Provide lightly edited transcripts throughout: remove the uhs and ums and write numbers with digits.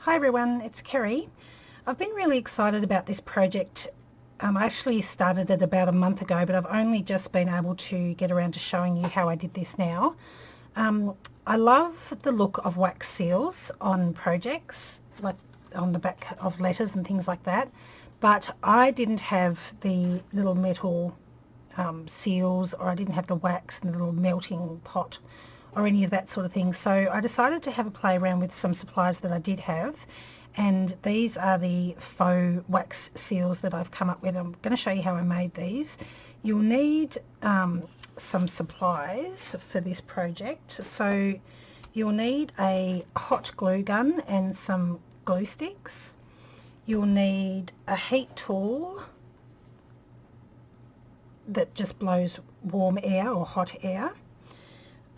Hi everyone, it's Kerry. I've been really excited about this project. I actually started it about a month ago, but I've only just been able to get around to showing you how I did this now. I love the look of wax seals on projects, like on the back of letters and things like that, but I didn't have the little metal seals, or I didn't have the wax and the little melting pot or any of that sort of thing. So I decided to have a play around with some supplies that I did have, and these are the faux wax seals that I've come up with. I'm going to show you how I made these. You'll need some supplies for this project. So you'll need a hot glue gun and some glue sticks. You'll need a heat tool that just blows warm air or hot air.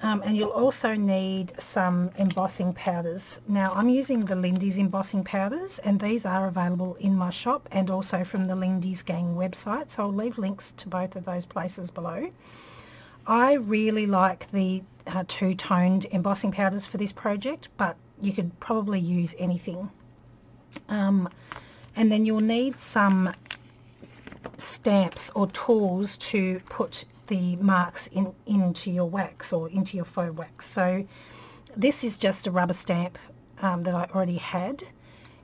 And you'll also need some embossing powders. Now I'm using the Lindy's embossing powders, and these are available in my shop and also from the Lindy's Gang website, so I'll leave links to both of those places below. I really like the two-toned embossing powders for this project, but you could probably use anything. And then you'll need some stamps or tools to put the marks into your wax or into your faux wax. So this is just a rubber stamp that I already had,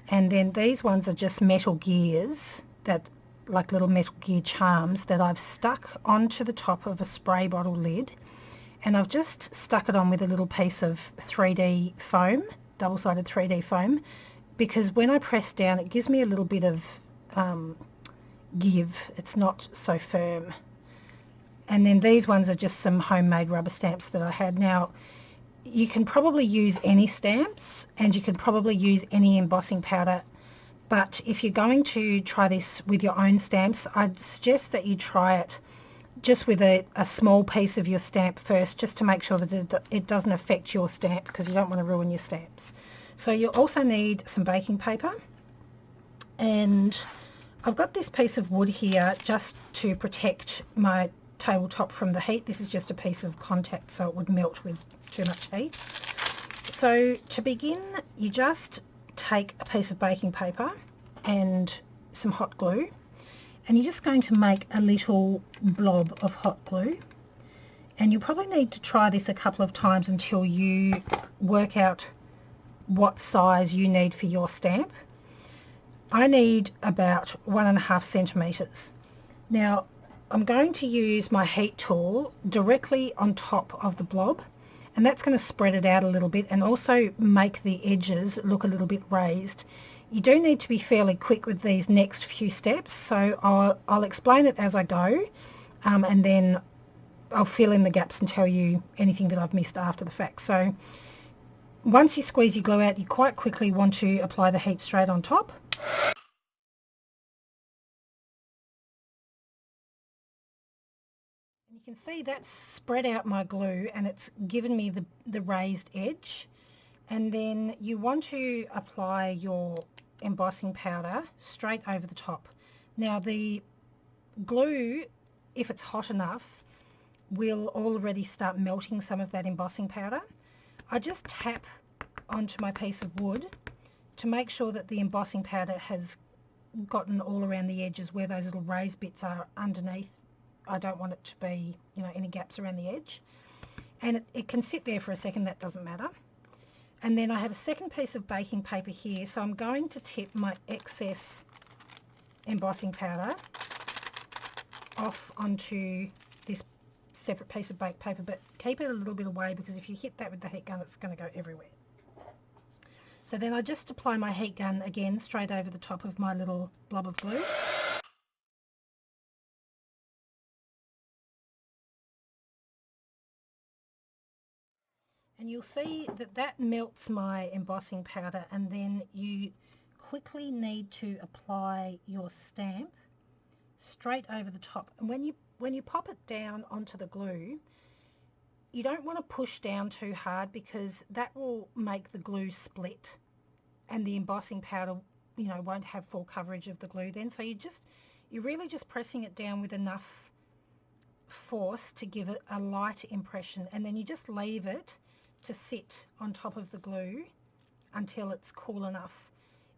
and then these ones are just metal gears, that like little metal gear charms that I've stuck onto the top of a spray bottle lid, and I've just stuck it on with a little piece of 3D foam, double-sided 3D foam, because when I press down it gives me a little bit of give. It's not so firm. And then these ones are just some homemade rubber stamps that I had. Now you can probably use any stamps, and you can probably use any embossing powder, but if you're going to try this with your own stamps, I'd suggest that you try it just with a small piece of your stamp first, just to make sure that it doesn't affect your stamp, because you don't want to ruin your stamps. So you'll also need some baking paper, and I've got this piece of wood here just to protect my tabletop from the heat. This is just a piece of contact, so it would melt with too much heat. So to begin, you just take a piece of baking paper and some hot glue, and you're just going to make a little blob of hot glue, and you'll probably need to try this a couple of times until you work out what size you need for your stamp. I need about 1.5 centimetres. Now I'm going to use my heat tool directly on top of the blob, and that's going to spread it out a little bit and also make the edges look a little bit raised. You do need to be fairly quick with these next few steps, so I'll explain it as I go, and then I'll fill in the gaps and tell you anything that I've missed after the fact. So once you squeeze your glue out, you quite quickly want to apply the heat straight on top. You can see that's spread out my glue, and it's given me the raised edge. And then you want to apply your embossing powder straight over the top. Now the glue, if it's hot enough, will already start melting some of that embossing powder. I just tap onto my piece of wood to make sure that the embossing powder has gotten all around the edges where those little raised bits are underneath. I don't want it to be, any gaps around the edge. And it can sit there for a second, that doesn't matter. And then I have a second piece of baking paper here, so I'm going to tip my excess embossing powder off onto this separate piece of baked paper, but keep it a little bit away, because if you hit that with the heat gun, it's going to go everywhere. So then I just apply my heat gun again straight over the top of my little blob of glue. And you'll see that that melts my embossing powder, and then you quickly need to apply your stamp straight over the top. And when you pop it down onto the glue, you don't want to push down too hard, because that will make the glue split, and the embossing powder won't have full coverage of the glue then. So you're really just pressing it down with enough force to give it a light impression, and then you just leave it to sit on top of the glue until it's cool enough.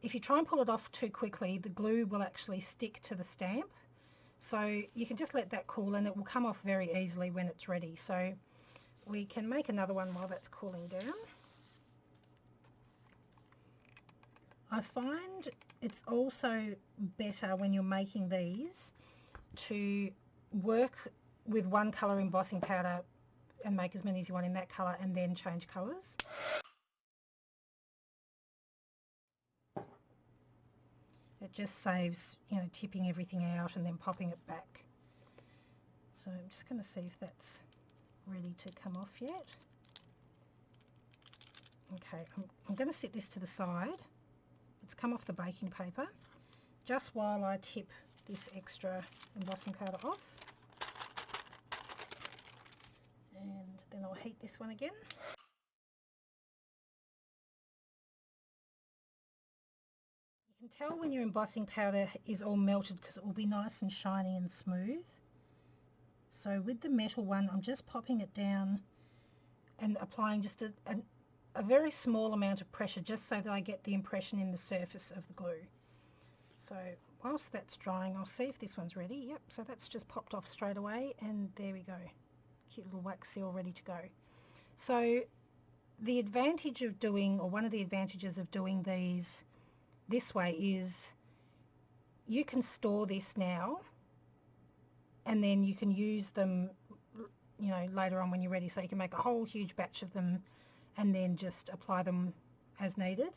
if you try and pull it off too quickly, the glue will actually stick to the stamp. So you can just let that cool and it will come off very easily when it's ready. So we can make another one while that's cooling down. I find it's also better when you're making these to work with one colour embossing powder and make as many as you want in that colour and then change colours. It just saves, you know, tipping everything out and then popping it back. So I'm just going to see if that's ready to come off yet. Okay, I'm going to set this to the side. It's come off the baking paper, just while I tip this extra embossing powder off. And then I'll heat this one again. You can tell when your embossing powder is all melted because it will be nice and shiny and smooth. So with the metal one, I'm just popping it down and applying just a very small amount of pressure just so that I get the impression in the surface of the glue. So whilst that's drying, I'll see if this one's ready. Yep, so that's just popped off straight away, and there we go. Cute little wax seal ready to go. So the advantage of doing, or one of the advantages of doing these this way is you can store this now and then you can use them, you know, later on when you're ready. So you can make a whole huge batch of them and then just apply them as needed.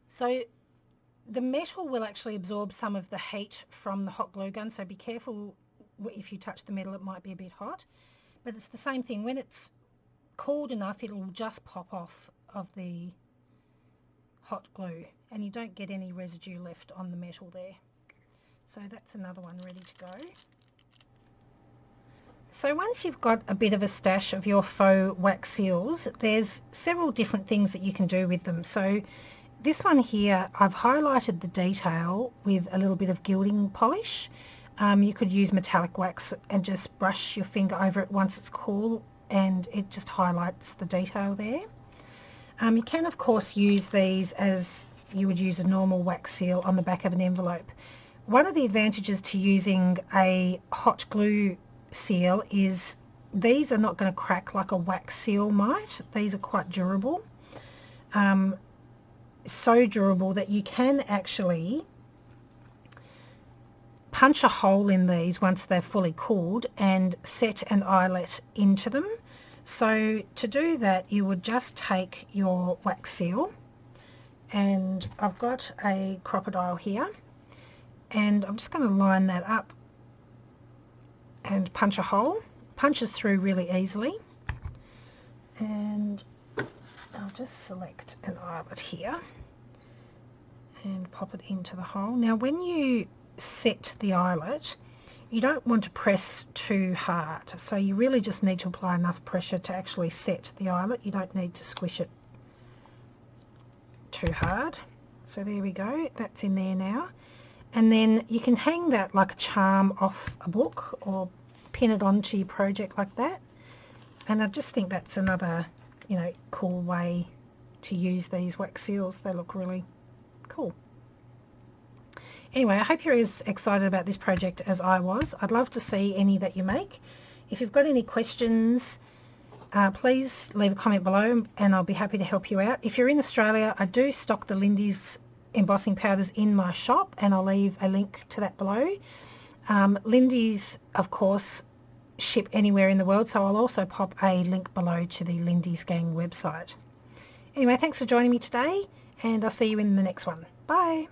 So the metal will actually absorb some of the heat from the hot glue gun, so be careful if you touch the metal, it might be a bit hot. But it's the same thing, when it's cooled enough it'll just pop off of the hot glue and you don't get any residue left on the metal there. So that's another one ready to go. So once you've got a bit of a stash of your faux wax seals, there's several different things that you can do with them. So this one here, I've highlighted the detail with a little bit of gilding polish. You could use metallic wax and just brush your finger over it once it's cool and it just highlights the detail there. You can of course use these as you would use a normal wax seal on the back of an envelope. One of the advantages to using a hot glue seal is these are not going to crack like a wax seal might. These are quite durable. So durable that you can actually punch a hole in these once they're fully cooled and set an eyelet into them. So to do that you would just take your wax seal, and I've got a crocodile here and I'm just going to line that up and punch a hole. Punches through really easily, and I'll just select an eyelet here and pop it into the hole. Now when you set the eyelet, you don't want to press too hard, so you really just need to apply enough pressure to actually set the eyelet. You don't need to squish it too hard. So there we go, that's in there now. And then you can hang that like a charm off a book or pin it onto your project like that. And I just think that's another, you know, cool way to use these wax seals. They look really cool. Anyway, I hope you're as excited about this project as I was. I'd love to see any that you make. If you've got any questions, please leave a comment below and I'll be happy to help you out. If you're in Australia, I do stock the Lindy's embossing powders in my shop and I'll leave a link to that below. Lindy's, of course, ship anywhere in the world, so I'll also pop a link below to the Lindy's Gang website. Anyway, thanks for joining me today and I'll see you in the next one. Bye!